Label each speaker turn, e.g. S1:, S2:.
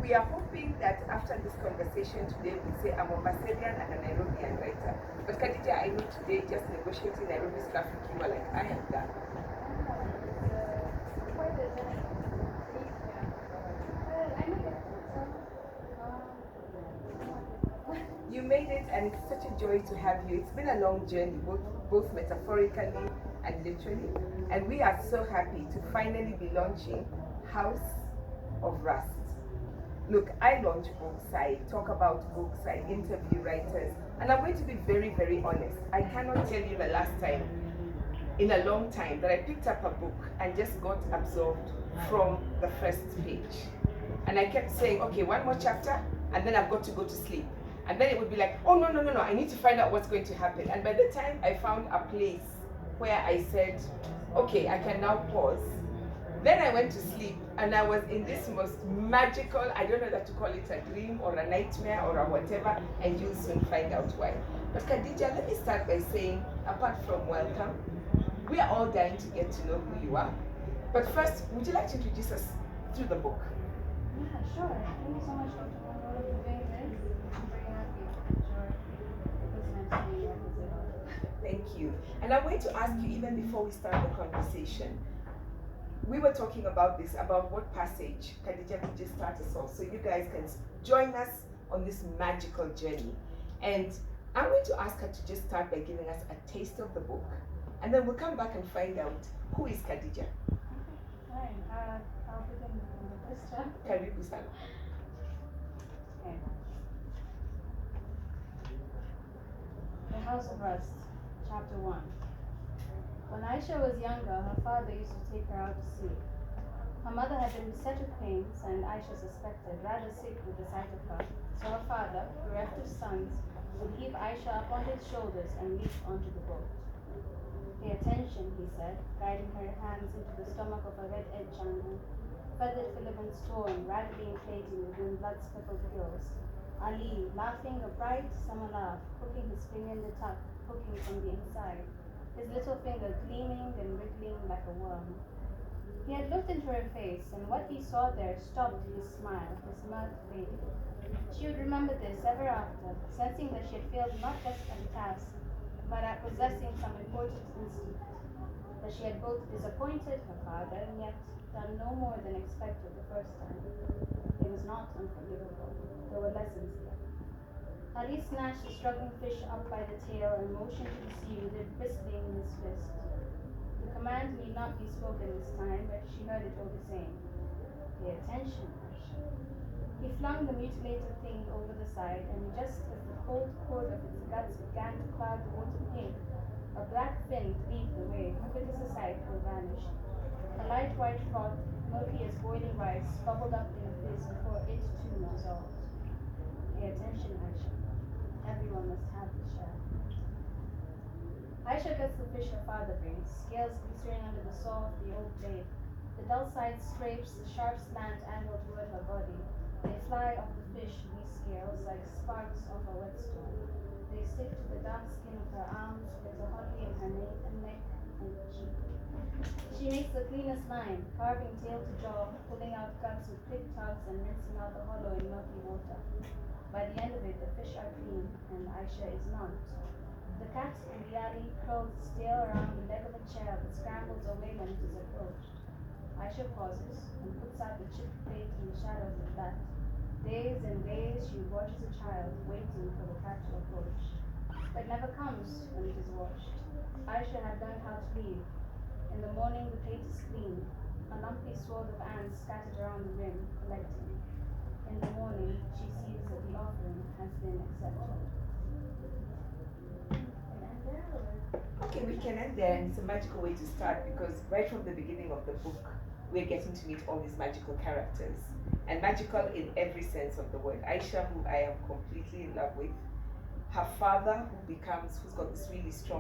S1: we are hoping that after this conversation today, we'll say I'm a Brazilian and a Nairobian writer. But Khadija, I know today, just negotiating Nairobi's traffic, you were like, I am done. You made it, and it's such a joy to have you. It's been a long journey, both metaphorically and literally. And we are so happy to finally be launching House of Rust. Look, I launch books, I talk about books, I interview writers, and I'm going to be very, very honest. I cannot tell you the last time in a long time that I picked up a book and just got absorbed from the first page. And I kept saying, okay, one more chapter, and then I've got to go to sleep. And then it would be like, oh, no, I need to find out what's going to happen. And by the time I found a place where I said, okay, I can now pause, then I went to sleep, and I was in this most magical, I don't know that to call it a dream or a nightmare or a whatever, and you'll soon find out why. But Khadija, let me start by saying, apart from welcome, we are all dying to get to know who you are. But first, would you like to introduce us through the book?
S2: Yeah, sure. Thank you so much, Dr. Monroe, for doing this. I'm very happy. Sure. It was meant to be.
S1: Thank you. And I'm going to ask you, even before we start the conversation, we were talking about this, about what passage Khadija could just start us off, so you guys can join us on this magical journey. And I'm going to ask her to just start by giving us a taste of the book, and then we'll come back and find out who is Khadija.
S2: Okay, fine. I'll begin with the first chapter.
S1: Karibu sana.
S2: Okay. The House of Rust, Chapter 1. When Aisha was younger, her father used to take her out to sea. Her mother had been beset with pains, and Aisha suspected, rather sick with the sight of her. So her father, bereft of sons, would heave Aisha up on his shoulders and leap onto the boat. Pay attention, he said, guiding her hands into the stomach of a red-edged jungle, feathered filaments torn, rapidly inflating within blood-speckled gills. Ali, laughing a bright summer laugh, hooking his finger in the tuck, hooking from the inside, his little finger gleaming and wriggling like a worm. He had looked into her face, and what he saw there stopped his smile, his mirth faded. She would remember this ever after, sensing that she had failed not just at a task, but at possessing some important instinct. That she had both disappointed her father and yet done no more than expected the first time. It was not unforgivable. There were lessons here. Ali snatched the struggling fish up by the tail and motioned to the sea with it bristling in his fist. The command need not be spoken this time, but she heard it all the same. Pay attention, Aisha. He flung the mutilated thing over the side, and just as the cold cord of its guts began to cloud the water pink, a black fin cleaved the way, quick as a sight, and vanished. A light white froth, milky as boiling rice, bubbled up in a fizz before it too dissolved. Pay attention, Aisha. Everyone must have his share. Aisha gets the fish her father brings, scales glittering under the saw of the old blade. The dull side scrapes, the sharp slant angle toward her body. They fly off the fish, these scales, like sparks off a whetstone. They stick to the dark skin of her arms, with the holly in her neck and cheek. She makes the cleanest line, carving tail to jaw, pulling out guts with quick tugs and rinsing out the hollow in murky water. By the end of it, the fish are clean, and Aisha is not. The cat in the alley curls its tail around the leg of a chair that scrambles away when it is approached. Aisha pauses and puts out the chipped plate in the shadow of the flat. Days and days she watches a child, waiting for the cat to approach. But never comes when it is washed. Aisha had learned how to leave. In the morning, the plate is clean, a lumpy swirl of ants scattered around the rim, collecting. In the morning, she sees that the offering has been accepted.
S1: Okay, we can end there, and it's a magical way to start because right from the beginning of the book, we're getting to meet all these magical characters. And magical in every sense of the word. Aisha, who I am completely in love with, her father, who's got this really strong